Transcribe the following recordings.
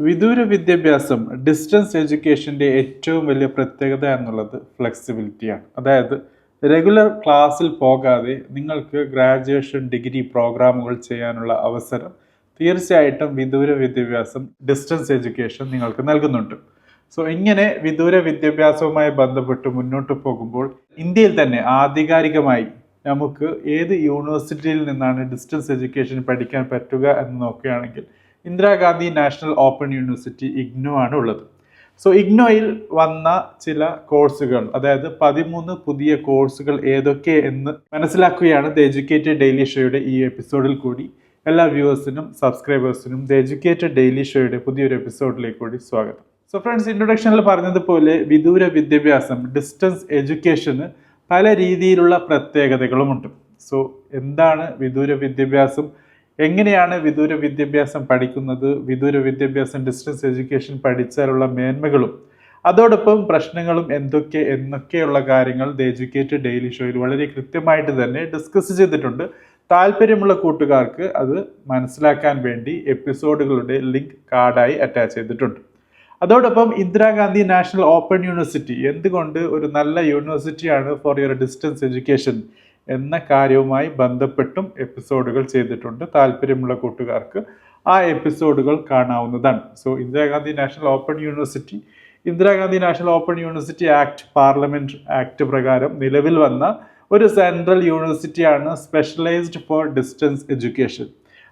വിദൂര വിദ്യാഭ്യാസം ഡിസ്റ്റൻസ് എഡ്യൂക്കേഷൻ്റെ ഏറ്റവും വലിയ പ്രത്യേകത എന്നുള്ളത് ഫ്ലെക്സിബിലിറ്റിയാണ്. അതായത് റെഗുലർ ക്ലാസ്സിൽ പോകാതെ നിങ്ങൾക്ക് ഗ്രാജുവേഷൻ ഡിഗ്രി പ്രോഗ്രാമുകൾ ചെയ്യാനുള്ള അവസരം തീർച്ചയായിട്ടും വിദൂര വിദ്യാഭ്യാസം ഡിസ്റ്റൻസ് എഡ്യൂക്കേഷൻ നിങ്ങൾക്ക് നൽകുന്നുണ്ട്. ഇങ്ങനെ വിദൂര വിദ്യാഭ്യാസവുമായി ബന്ധപ്പെട്ട് മുന്നോട്ട് പോകുമ്പോൾ ഇന്ത്യയിൽ തന്നെ ആധികാരികമായി നമുക്ക് ഏത് യൂണിവേഴ്സിറ്റിയിൽ നിന്നാണ് ഡിസ്റ്റൻസ് എഡ്യൂക്കേഷൻ പഠിക്കാൻ പറ്റുക എന്ന് നോക്കുകയാണെങ്കിൽ Indira Gandhi national open university IGNOU ആണ് ഉള്ളത്. ഇഗ്നോയിൽ വന്ന ചില കോഴ്സുകൾ, അതായത് 13 പുതിയ കോഴ്സുകൾ ഏതൊക്കെ എന്ന് മനസ്സിലാക്കുകയാണ് ദ എഡ്യൂക്കേറ്റഡ് ഡെയിലി ഷോയുടെ ഈ എപ്പിസോഡിൽ കൂടി. എല്ലാ വ്യൂവേഴ്സിനും സബ്സ്ക്രൈബേഴ്സിനും ദ എഡ്യൂക്കേറ്റഡ് ഡെയിലി ഷോയുടെ പുതിയൊരു എപ്പിസോഡിലേക്ക് കൂടി സ്വാഗതം. ഫ്രണ്ട്സ്, ഇൻട്രൊഡക്ഷനിൽ പറഞ്ഞതുപോലെ വിദൂര വിദ്യാഭ്യാസം ഡിസ്റ്റൻസ് എഡ്യൂക്കേഷന് പല രീതിയിലുള്ള പ്രത്യേകതകളുമുണ്ട്. എന്താണ് വിദൂര വിദ്യാഭ്യാസം, എങ്ങനെയാണ് വിദൂര വിദ്യാഭ്യാസം പഠിക്കുന്നത്, വിദൂര വിദ്യാഭ്യാസം ഡിസ്റ്റൻസ് എഡ്യൂക്കേഷൻ പഠിച്ചാലുള്ള മേന്മകളും അതോടൊപ്പം പ്രശ്നങ്ങളും എന്നൊക്കെയുള്ള കാര്യങ്ങൾ ദ എഡ്യൂക്കേറ്റഡ് ഡെയിലി ഷോയിൽ വളരെ കൃത്യമായിട്ട് തന്നെ ഡിസ്കസ് ചെയ്തിട്ടുണ്ട്. താല്പര്യമുള്ള കൂട്ടുകാർക്ക് അത് മനസ്സിലാക്കാൻ വേണ്ടി എപ്പിസോഡുകളുടെ ലിങ്ക് കാർഡായി അറ്റാച്ച് ചെയ്തിട്ടുണ്ട്. അതോടൊപ്പം ഇന്ദിരാഗാന്ധി നാഷണൽ ഓപ്പൺ യൂണിവേഴ്സിറ്റി എന്തുകൊണ്ട് ഒരു നല്ല യൂണിവേഴ്സിറ്റിയാണ് ഫോർ യുവർ ഡിസ്റ്റൻസ് എഡ്യൂക്കേഷൻ എന്ന കാര്യവുമായി ബന്ധപ്പെട്ടും എപ്പിസോഡുകൾ ചെയ്തിട്ടുണ്ട്. താല്പര്യമുള്ള കൂട്ടുകാർക്ക് ആ എപ്പിസോഡുകൾ കാണാവുന്നതാണ്. Indira Gandhi national open university act, parliament act പ്രകാരം നിലവിൽ വന്ന ഒരു സെൻട്രൽ യൂണിവേഴ്സിറ്റിയാണ് സ്പെഷ്യലൈസ്ഡ് ഫോർ ഡിസ്റ്റൻസ് എഡ്യൂക്കേഷൻ.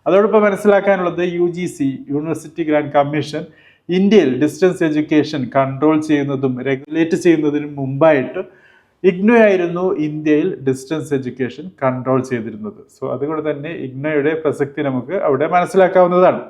അതോടൊപ്പം മനസ്സിലാക്കാനുള്ളത് UGC യൂണിവേഴ്സിറ്റി ഗ്രാന്റ് കമ്മീഷൻ ഇന്ത്യയിൽ ഡിസ്റ്റൻസ് എഡ്യൂക്കേഷൻ കൺട്രോൾ ചെയ്യുന്നതും റെഗുലേറ്റ് ചെയ്യുന്നതിനും മുമ്പായിട്ട് ഇഗ്നോ ആയിരുന്നു ഇന്ത്യയിൽ ഡിസ്റ്റൻസ് എഡ്യൂക്കേഷൻ കൺട്രോൾ ചെയ്തിരുന്നത്. അതുകൊണ്ട് തന്നെ ഇഗ്നോയുടെ പ്രസക്തി നമുക്ക് അവിടെ മനസ്സിലാക്കാവുന്നതാണ്.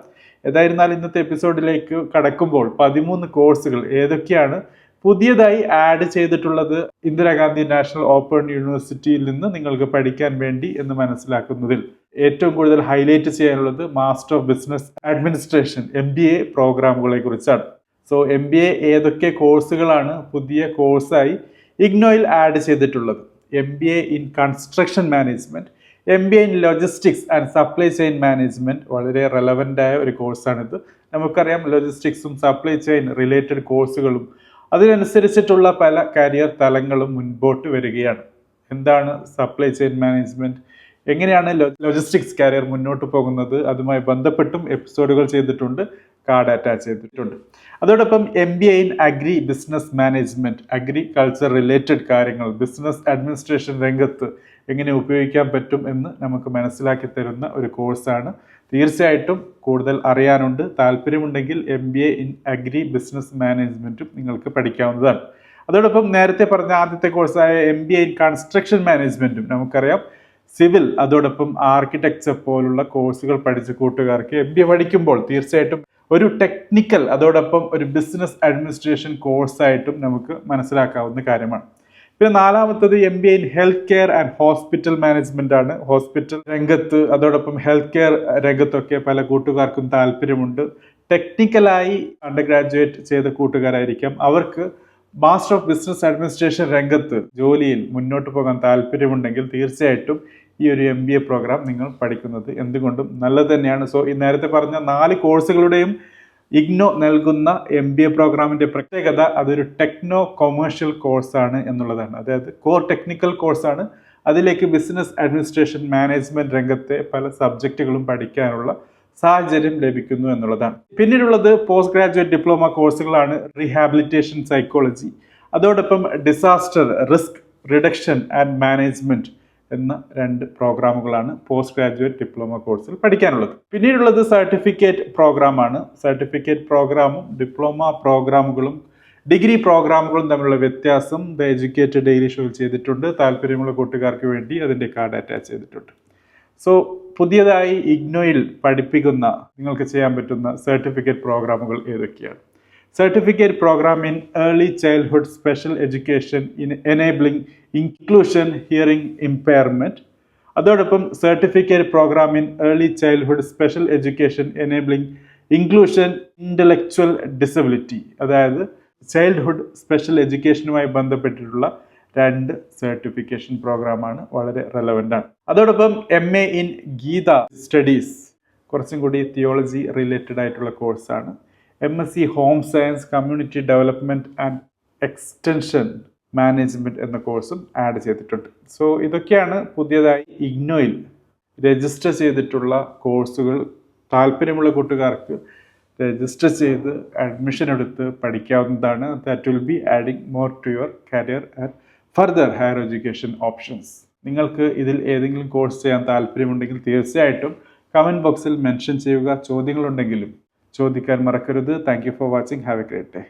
ഏതായിരുന്നാലും ഇന്നത്തെ എപ്പിസോഡിലേക്ക് കടക്കുമ്പോൾ 13 കോഴ്സുകൾ ഏതൊക്കെയാണ് പുതിയതായി ആഡ് ചെയ്തിട്ടുള്ളത് ഇന്ദിരാഗാന്ധി നാഷണൽ ഓപ്പൺ യൂണിവേഴ്സിറ്റിയിൽ നിന്ന് നിങ്ങൾക്ക് പഠിക്കാൻ വേണ്ടി എന്ന് മനസ്സിലാക്കുന്നതിൽ ഏറ്റവും കൂടുതൽ ഹൈലൈറ്റ് ചെയ്യാനുള്ളത് master of business administration MBA പ്രോഗ്രാമുകളെ കുറിച്ചാണ്. MBA ഏതൊക്കെ കോഴ്സുകളാണ് പുതിയ കോഴ്സായി ഇഗ്നോയിൽ ആഡ് ചെയ്തിട്ടുള്ളത്? MBA in construction management, MBA in logistics and supply chain management, വളരെ റെലവൻ്റ് ആയ ഒരു കോഴ്സാണിത്. നമുക്കറിയാം ലോജിസ്റ്റിക്സും സപ്ലൈ ചെയിൻ റിലേറ്റഡ് കോഴ്സുകളും അതിനനുസരിച്ചിട്ടുള്ള പല കരിയർ തലങ്ങളും മുൻപോട്ട് വരികയാണ്. എന്താണ് സപ്ലൈ ചെയിൻ മാനേജ്മെന്റ്, എങ്ങനെയാണ് ലോജിസ്റ്റിക്സ് കരിയർ മുന്നോട്ട് പോകുന്നത്, അതുമായി ബന്ധപ്പെട്ടും എപ്പിസോഡുകൾ ചെയ്തിട്ടുണ്ട്, കാർഡ് അറ്റാച്ച് ചെയ്തിട്ടുണ്ട്. അതോടൊപ്പം MBA in agri business management, agriculture related കാര്യങ്ങൾ ബിസിനസ് അഡ്മിനിസ്ട്രേഷൻ രംഗത്ത് എങ്ങനെ ഉപയോഗിക്കാൻ പറ്റും എന്ന് നമുക്ക് മനസ്സിലാക്കി തരുന്ന ഒരു കോഴ്സാണ്. തീർച്ചയായിട്ടും കൂടുതൽ അറിയാനുണ്ട്, താല്പര്യമുണ്ടെങ്കിൽ MBA ഇൻ അഗ്രി ബിസിനസ് മാനേജ്മെന്റും നിങ്ങൾക്ക് പഠിക്കാവുന്നതാണ്. അതോടൊപ്പം നേരത്തെ പറഞ്ഞ ആദ്യത്തെ കോഴ്സായ MBA ഇൻ കൺസ്ട്രക്ഷൻ മാനേജ്മെന്റും നമുക്കറിയാം സിവിൽ അതോടൊപ്പം ആർക്കിടെക്ചർ പോലുള്ള കോഴ്സുകൾ പഠിച്ച കൂട്ടുകാർക്ക് MBA പഠിക്കുമ്പോൾ തീർച്ചയായിട്ടും ഒരു ടെക്നിക്കൽ അതോടൊപ്പം ഒരു ബിസിനസ് അഡ്മിനിസ്ട്രേഷൻ കോഴ്സായിട്ടും നമുക്ക് മനസ്സിലാക്കാവുന്ന കാര്യമാണ്. പിന്നെ നാലാമത്തത് MBA in health care and hospital management ആണ്. ഹോസ്പിറ്റൽ രംഗത്ത് അതോടൊപ്പം ഹെൽത്ത് കെയർ രംഗത്തൊക്കെ പല കൂട്ടുകാർക്കും താല്പര്യമുണ്ട്. ടെക്നിക്കലായി അണ്ടർ ഗ്രാജുവേറ്റ് ചെയ്ത കൂട്ടുകാരായിരിക്കാം, അവർക്ക് മാസ്റ്റർ ഓഫ് ബിസിനസ് അഡ്മിനിസ്ട്രേഷൻ രംഗത്ത് ജോലിയിൽ മുന്നോട്ട് പോകാൻ താല്പര്യമുണ്ടെങ്കിൽ തീർച്ചയായിട്ടും ഈ ഒരു MBA പ്രോഗ്രാം നിങ്ങൾ പഠിക്കുന്നത് എന്തുകൊണ്ടും നല്ലത് തന്നെയാണ്. ഈ നേരത്തെ പറഞ്ഞ 4 കോഴ്സുകളുടെയും ഇഗ്നോ നൽകുന്ന MBA പ്രോഗ്രാമിന്റെ പ്രത്യേകത അതൊരു ടെക്നോ കൊമേഴ്ഷ്യൽ കോഴ്സാണ് എന്നുള്ളതാണ്. അതായത് കോർ ടെക്നിക്കൽ കോഴ്സാണ്, അതിലേക്ക് ബിസിനസ് അഡ്മിനിസ്ട്രേഷൻ മാനേജ്മെന്റ് രംഗത്തെ പല സബ്ജക്റ്റുകളും പഠിക്കാനുള്ള സാഹചര്യം ലഭിക്കുന്നു എന്നുള്ളതാണ്. പിന്നീടുള്ളത് പോസ്റ്റ് ഗ്രാജുവേറ്റ് ഡിപ്ലോമ കോഴ്സുകളാണ്. റീഹാബിലിറ്റേഷൻ സൈക്കോളജി, അതോടൊപ്പം disaster risk reduction and management എന്ന 2 പ്രോഗ്രാമുകളാണ് പോസ്റ്റ് ഗ്രാജുവേറ്റ് ഡിപ്ലോമ കോഴ്സിൽ പഠിക്കാനുള്ളത്. പിന്നീടുള്ളത് സർട്ടിഫിക്കറ്റ് പ്രോഗ്രാമാണ്. സർട്ടിഫിക്കറ്റ് പ്രോഗ്രാമും ഡിപ്ലോമ പ്രോഗ്രാമുകളും ഡിഗ്രി പ്രോഗ്രാമുകളും തമ്മിലുള്ള വ്യത്യാസം ദ എഡ്യൂക്കേറ്റഡ് ഡെയിലി ഷോയിൽ ചെയ്തിട്ടുണ്ട്. താല്പര്യമുള്ള കൂട്ടുകാർക്ക് വേണ്ടി അതിൻ്റെ കാർഡ് അറ്റാച്ച് ചെയ്തിട്ടുണ്ട്. പുതിയതായി ഇഗ്നോയിൽ പഠിപ്പിക്കുന്ന നിങ്ങൾക്ക് ചെയ്യാൻ പറ്റുന്ന സർട്ടിഫിക്കറ്റ് പ്രോഗ്രാമുകൾ ഏതൊക്കെയാണ്? Certificate programme in early childhood special education in enabling inclusion hearing impairment, അതോടൊപ്പം certificate programme in early childhood special education enabling inclusion intellectual disability, അതായത് ചൈൽഡ്ഹുഡ് സ്പെഷ്യൽ എഡ്യൂക്കേഷനുമായി ബന്ധപ്പെട്ടിട്ടുള്ള 2 സർട്ടിഫിക്കേഷൻ പ്രോഗ്രാമാണ്, വളരെ റെലവൻ്റ് ആണ്. അതോടൊപ്പം MA ഇൻ ഗീത സ്റ്റഡീസ്, കുറച്ചും കൂടി തിയോളജി റിലേറ്റഡ് ആയിട്ടുള്ള കോഴ്സാണ്. MSc home science community development and extension management എന്ന കോഴ്സും ആഡ് ചെയ്തിട്ടുണ്ട്. സോ ഇതൊക്കെയാണ് പുതിയതായി ഇഗ്നോയിൽ രജിസ്റ്റർ ചെയ്തിട്ടുള്ള കോഴ്സുകൾ. താല്പര്യമുള്ള കൂട്ടുകാർക്ക് രജിസ്റ്റർ ചെയ്ത് അഡ്മിഷൻ എടുത്ത് പഠിക്കാവുന്നതാണ്. That will be adding more to your career and further higher education options. നിങ്ങൾക്ക് ഇതിൽ ഏതെങ്കിലും കോഴ്സ് ചെയ്യാൻ താല്പര്യമുണ്ടെങ്കിൽ തീർച്ചയായിട്ടും കമൻറ്റ് ബോക്സിൽ മെൻഷൻ ചെയ്യുക. ചോദ്യങ്ങളുണ്ടെങ്കിലും ചോദിക്കാൻ മറക്കരുത്. Thank you for watching. Have A great day.